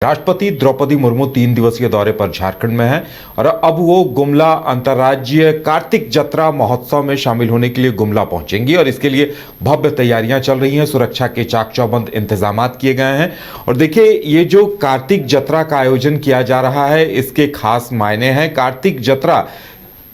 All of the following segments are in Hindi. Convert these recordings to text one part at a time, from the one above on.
राष्ट्रपति द्रौपदी मुर्मू 3 दिवसीय दौरे पर झारखंड में हैं और अब वो गुमला अंतर्राज्यीय कार्तिक जत्रा महोत्सव में शामिल होने के लिए गुमला पहुंचेंगी और इसके लिए भव्य तैयारियां चल रही हैं। सुरक्षा के चाक चौबंद इंतजाम किए गए हैं और देखिए, ये जो कार्तिक जत्रा का आयोजन किया जा रहा है इसके खास मायने हैं। कार्तिक जत्रा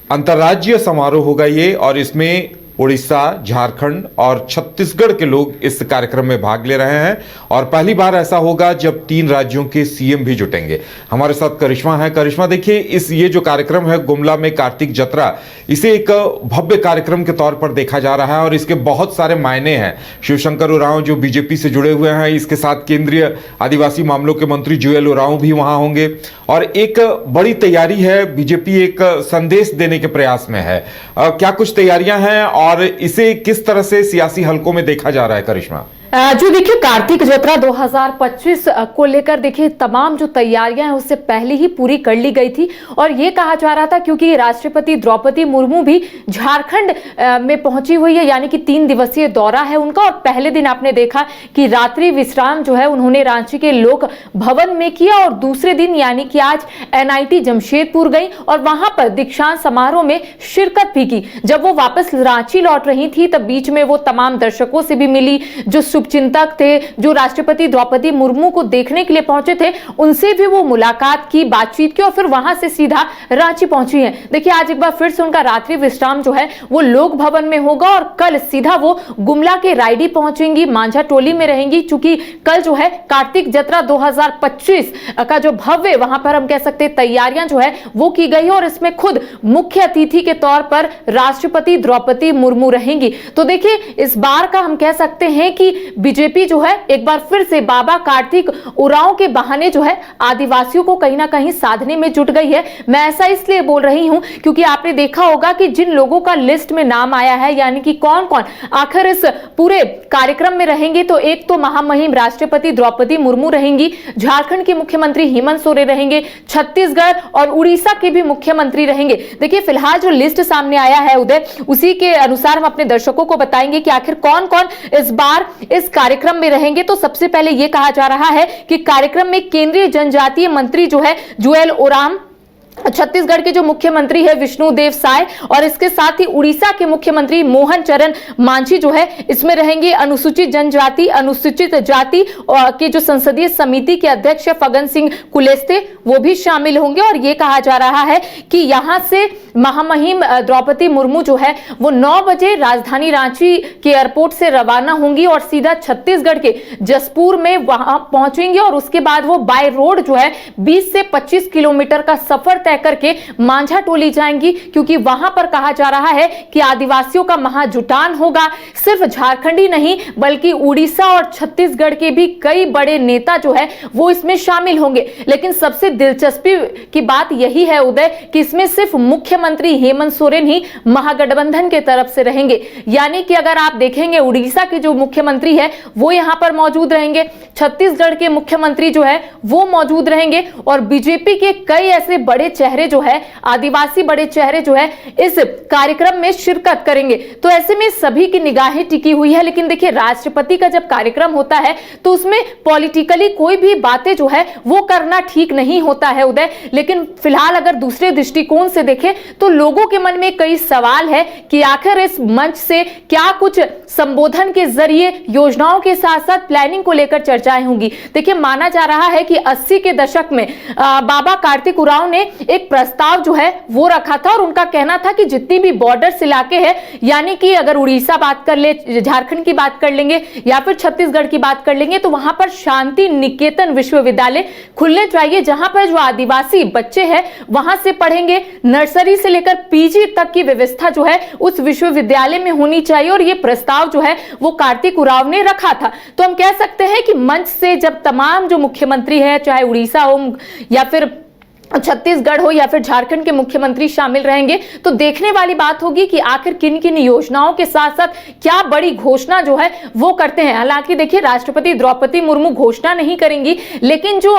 अंतर्राज्यीय समारोह होगा ये, और इसमें उड़ीसा, झारखंड और छत्तीसगढ़ के लोग इस कार्यक्रम में भाग ले रहे हैं और पहली बार ऐसा होगा जब 3 राज्यों के सीएम भी जुटेंगे। हमारे साथ करिश्मा है। करिश्मा, देखिए, ये जो कार्यक्रम है गुमला में कार्तिक जत्रा, इसे एक भव्य कार्यक्रम के तौर पर देखा जा रहा है और इसके बहुत सारे मायने हैं। शिवशंकर उरांव जो बीजेपी से जुड़े हुए हैं, इसके साथ केंद्रीय आदिवासी मामलों के मंत्री जुएल उरांव भी वहां होंगे और एक बड़ी तैयारी है। बीजेपी एक संदेश देने के प्रयास में है। क्या कुछ तैयारियां हैं और इसे किस तरह से सियासी हलकों में देखा जा रहा है करिश्मा? जो देखिए, कार्तिक जत्रा 2025 को लेकर देखिए तमाम जो तैयारियां हैं उससे पहले ही पूरी कर ली गई थी और ये कहा जा रहा था क्योंकि राष्ट्रपति द्रौपदी मुर्मू भी झारखंड में पहुंची हुई है, यानी कि 3 दिवसीय दौरा है उनका। और पहले दिन आपने देखा कि रात्रि विश्राम जो है उन्होंने रांची के लोक भवन में किया और दूसरे दिन यानी कि आज NIT जमशेदपुर गई और वहां पर दीक्षांत समारोह में शिरकत भी की। जब वो वापस रांची लौट रही थी तब बीच में वो तमाम दर्शकों से भी मिली जो चिंतक थे, जो राष्ट्रपति द्रौपदी मुर्मू को देखने के लिए पहुंचे थे, उनसे भी वो मुलाकात की, बातचीत की और फिर वहां से सीधा रांची पहुंची है। देखिए, आज एक बार फिर से उनका रात्रि विश्राम जो है वो लोक भवन में होगा और कल सीधा वो गुमला के रायडी पहुंचेंगी, मांझा टोली में रहेंगी। चूंकि कल जो है कार्तिक जत्रा 2025 का जो भव्य वहां पर हम कह सकते तैयारियां जो है वो की गई और इसमें खुद मुख्य अतिथि के तौर पर राष्ट्रपति द्रौपदी मुर्मू रहेंगी। तो देखिए, इस बार का हम कह सकते हैं कि बीजेपी जो है एक बार फिर से बाबा कार्तिक उरांव के बहाने जो है आदिवासियों को कहीं ना कहीं साधने में जुट गई है। मैं ऐसा इसलिए बोल रही हूं क्योंकि आपने देखा होगा कि जिन लोगों का लिस्ट में नाम आया है, यानी कि कौन कौन आखिर इस पूरे कार्यक्रम में रहेंगे, तो एक तो महामहिम राष्ट्रपति द्रौपदी मुर्मू रहेंगी, झारखंड के मुख्यमंत्री हेमंत सोरेन रहेंगे, छत्तीसगढ़ और उड़ीसा के भी मुख्यमंत्री रहेंगे। देखिए, फिलहाल जो लिस्ट सामने आया है उदय, उसी के अनुसार हम अपने दर्शकों को बताएंगे कि आखिर कौन कौन इस बार इस कार्यक्रम में रहेंगे। तो सबसे पहले यह कहा जा रहा है कि कार्यक्रम में केंद्रीय जनजातीय मंत्री जो है जुएल ओराम, छत्तीसगढ़ के जो मुख्यमंत्री है विष्णुदेव साय और इसके साथ ही उड़ीसा के मुख्यमंत्री मोहन चरण मांझी जो है इसमें रहेंगे। अनुसूचित जनजाति अनुसूचित जाति के जो संसदीय समिति के अध्यक्ष फगन सिंह कुलस्ते वो भी शामिल होंगे और ये कहा जा रहा है कि यहां से महामहिम द्रौपदी मुर्मू जो है वो 9 बजे राजधानी रांची के एयरपोर्ट से रवाना होंगी और सीधा छत्तीसगढ़ के जसपुर में वहां पहुंचेंगे और उसके बाद वो बाय रोड जो है 20 से 25 किलोमीटर का सफर तय करके मांझा टोली जाएंगी, क्योंकि वहां पर कहा जा रहा है कि आदिवासियों का महाजुटान होगा। सिर्फ झारखंड ही नहीं बल्कि उड़ीसा और छत्तीसगढ़ के भी कई बड़े नेता जो है वो इसमें शामिल होंगे। लेकिन सबसे दिलचस्पी की बात यही है उदय कि इसमें सिर्फ मुख्यमंत्री हेमंत सोरेन ही महागठबंधन के तरफ से रहेंगे। यानी कि अगर आप देखेंगे उड़ीसा के जो मुख्यमंत्री है वो यहां पर मौजूद रहेंगे, छत्तीसगढ़ के मुख्यमंत्री जो है वो मौजूद रहेंगे और बीजेपी के कई ऐसे बड़े चेहरे जो है, आदिवासी बड़े चेहरे जो है इस कार्यक्रम में शिरकत करेंगे। तो ऐसे में सभी की निगाहें टिकी हुई है। लेकिन देखिए, राष्ट्रपति का जब कार्यक्रम होता है तो उसमें पॉलिटिकली कोई भी बातें जो है वो करना ठीक नहीं होता है उदय। लेकिन फिलहाल अगर दूसरे दृष्टिकोण से देखें तो लोगों के मन में कई सवाल है कि आखिर इस मंच से क्या कुछ संबोधन के जरिए योजनाओं के साथ साथ प्लानिंग को लेकर चर्चाएं होंगी। देखिए, माना जा रहा है कि 80 के दशक में बाबा कार्तिक उरांव ने एक प्रस्ताव जो है वो रखा था और उनका कहना था कि जितनी भी बॉर्डर्स इलाके हैं, यानी कि अगर उड़ीसा बात कर ले, झारखंड की बात कर लेंगे या फिर छत्तीसगढ़ की बात कर लेंगे, तो वहां पर शांति निकेतन विश्वविद्यालय खुलने चाहिए, जहां पर जो आदिवासी बच्चे हैं वहां से पढ़ेंगे। नर्सरी से लेकर PG तक की व्यवस्था जो है उस विश्वविद्यालय में होनी चाहिए और यह प्रस्ताव जो है वो कार्तिक उरांव ने रखा था। तो हम कह सकते हैं कि मंच से जब तमाम जो मुख्यमंत्री है, चाहे उड़ीसा हो या फिर छत्तीसगढ़ हो या फिर झारखंड के मुख्यमंत्री शामिल रहेंगे, तो देखने वाली बात होगी कि आखिर किन किन योजनाओं के साथ साथ क्या बड़ी घोषणा जो है वो करते हैं। हालांकि देखिए, राष्ट्रपति द्रौपदी मुर्मू घोषणा नहीं करेंगी, लेकिन जो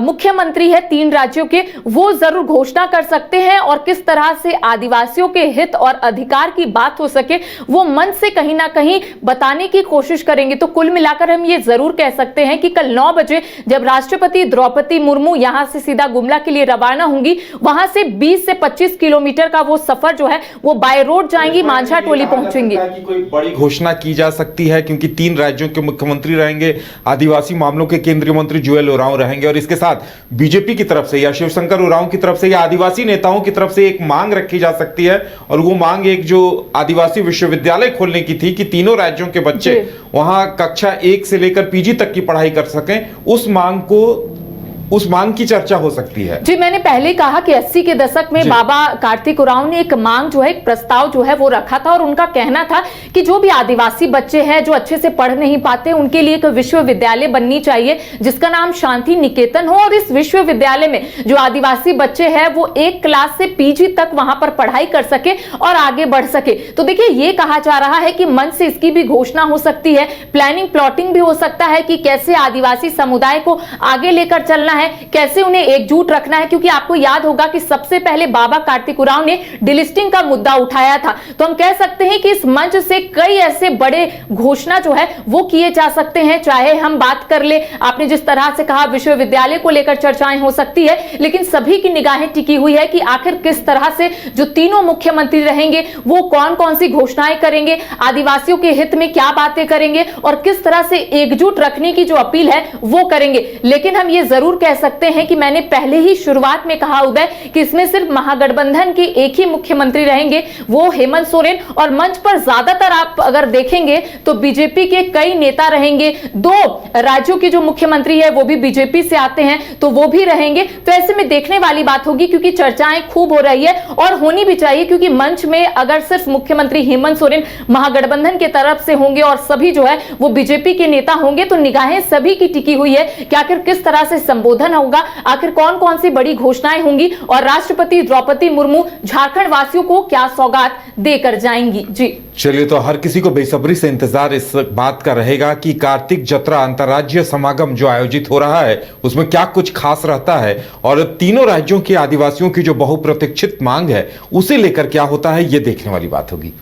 मुख्यमंत्री है 3 राज्यों के, वो जरूर घोषणा कर सकते हैं और किस तरह से आदिवासियों के हित और अधिकार की बात हो सके वो मन से कहीं ना कहीं बताने की कोशिश करेंगे। तो कुल मिलाकर हम ये जरूर कह सकते हैं कि कल 9 बजे जब राष्ट्रपति द्रौपदी मुर्मू यहां से सीधा गुमला के लिए रवाना होंगी, वहां से 20 से 25 किलोमीटर का वो सफर जो है वो बाय रोड जाएंगी, मांझा टोली पहुंचेंगी। कोई बड़ी घोषणा की जा सकती है क्योंकि 3 राज्यों के मुख्यमंत्री रहेंगे, आदिवासी मामलों के केंद्रीय मंत्री जुएल ओरांव रहेंगे और इसके साथ बीजेपी की तरफ से या शिवशंकर ओरांव की तरफ से या आदिवासी नेताओं की तरफ से एक मांग रखी जा सकती है। और वो मांग एक जो आदिवासी विश्वविद्यालय खोलने की थी कि तीनों राज्यों के बच्चे वहां कक्षा 1 से लेकर पीजी तक की पढ़ाई कर सकें, उस मांग की चर्चा हो सकती है। जी, मैंने पहले कहा कि 80 के दशक में बाबा कार्तिक उरांव ने एक मांग जो है, एक प्रस्ताव जो है वो रखा था और उनका कहना था कि जो भी आदिवासी बच्चे हैं जो अच्छे से पढ़ नहीं पाते, उनके लिए एक विश्वविद्यालय बननी चाहिए जिसका नाम शांति निकेतन हो और इस विश्वविद्यालय में जो आदिवासी बच्चे हैं वो 1 क्लास से पीजी तक वहां पर पढ़ाई कर सके और आगे बढ़ सके। तो देखिए, ये कहा जा रहा है कि मंच से इसकी भी घोषणा हो सकती है, प्लानिंग प्लॉटिंग भी हो सकता है कि कैसे आदिवासी समुदाय को आगे लेकर चलना है, कैसे उन्हें एकजुट रखना है। क्योंकि आपको याद होगा कि सबसे पहले बाबा कार्तिक उरांव ने डिलिस्टिंग का मुद्दा उठाया था। तो हम कह सकते हैं कि इस मंच से कई ऐसे बड़े घोषणा जो है वो किए जा सकते हैं। चाहे हम बात कर ले, आपने जिस तरह से कहा विश्वविद्यालय को लेकर चर्चाएं हो सकती है, लेकिन सभी की निगाहें टिकी हुई है कि आखिर किस तरह से जो तीनों मुख्यमंत्री रहेंगे वो कौन कौन सी घोषणाएं करेंगे, आदिवासियों के हित में क्या बातें करेंगे और किस तरह से एकजुट रखने की जो अपील है वो करेंगे। लेकिन हम ये जरूर कह सकते हैं कि मैंने पहले ही शुरुआत में कहा उदय कि इसमें सिर्फ महागठबंधन के एक ही मुख्यमंत्री रहेंगे, वो हेमंत सोरेन, और मंच पर ज्यादातर आप अगर देखेंगे तो बीजेपी के कई नेता रहेंगे। 2 राज्यों के जो मुख्यमंत्री है वो भी बीजेपी से आते हैं, तो वो भी रहेंगे। तो ऐसे में देखने वाली बात होगी क्योंकि चर्चाएं खूब हो रही है और होनी भी चाहिए, क्योंकि मंच में अगर सिर्फ मुख्यमंत्री हेमंत सोरेन महागठबंधन के तरफ से होंगे और सभी जो है वो बीजेपी के नेता होंगे, तो निगाहें सभी की टिकी हुई है कि आखिर किस तरह से संबोधन होगा, आखिर कौन कौन सी बड़ी घोषणाएं होंगी और राष्ट्रपति द्रौपदी मुर्मू झारखंड वासियों को क्या सौगात देकर जाएंगी। जी चलिए, तो हर किसी को बेसब्री से इंतजार इस बात का रहेगा कि कार्तिक जत्रा अंतर्राज्यीय समागम जो आयोजित हो रहा है उसमें क्या कुछ खास रहता है और तीनों राज्यों के आदिवासियों की जो बहुप्रतीक्षित मांग है उसे लेकर क्या होता है, ये देखने वाली बात होगी।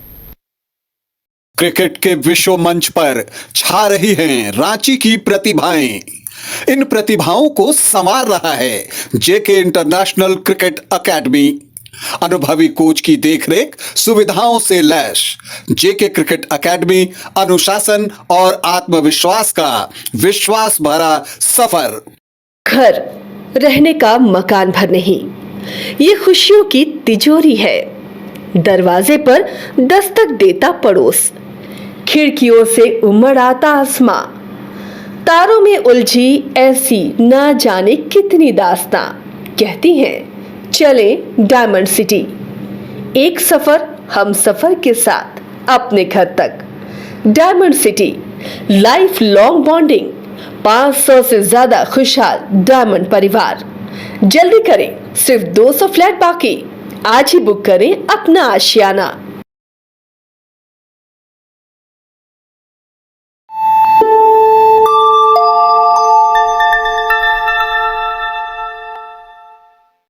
क्रिकेट के विश्व मंच पर छा रही हैं रांची की प्रतिभाएं। इन प्रतिभाओं को संवार रहा है जेके इंटरनेशनल क्रिकेट एकेडमी। अनुभवी कोच की देखरेख, सुविधाओं से लैस जेके क्रिकेट एकेडमी अनुशासन और आत्मविश्वास का विश्वास भरा सफर। घर रहने का मकान भर नहीं, ये खुशियों की तिजोरी है। दरवाजे पर दस्तक देता पड़ोस, खिड़कियों से उमड़ आता आसमां, तारों में उलझी ऐसी ना जाने कितनी दास्तां। कहती हैं चले डायमंड सिटी, एक सफर हम सफर के साथ अपने घर तक। Diamond city, life long bonding, 500 से ज्यादा खुशहाल डायमंड परिवार। जल्दी करें, सिर्फ 200 फ्लैट बाकी। आज ही बुक करें अपना आशियाना।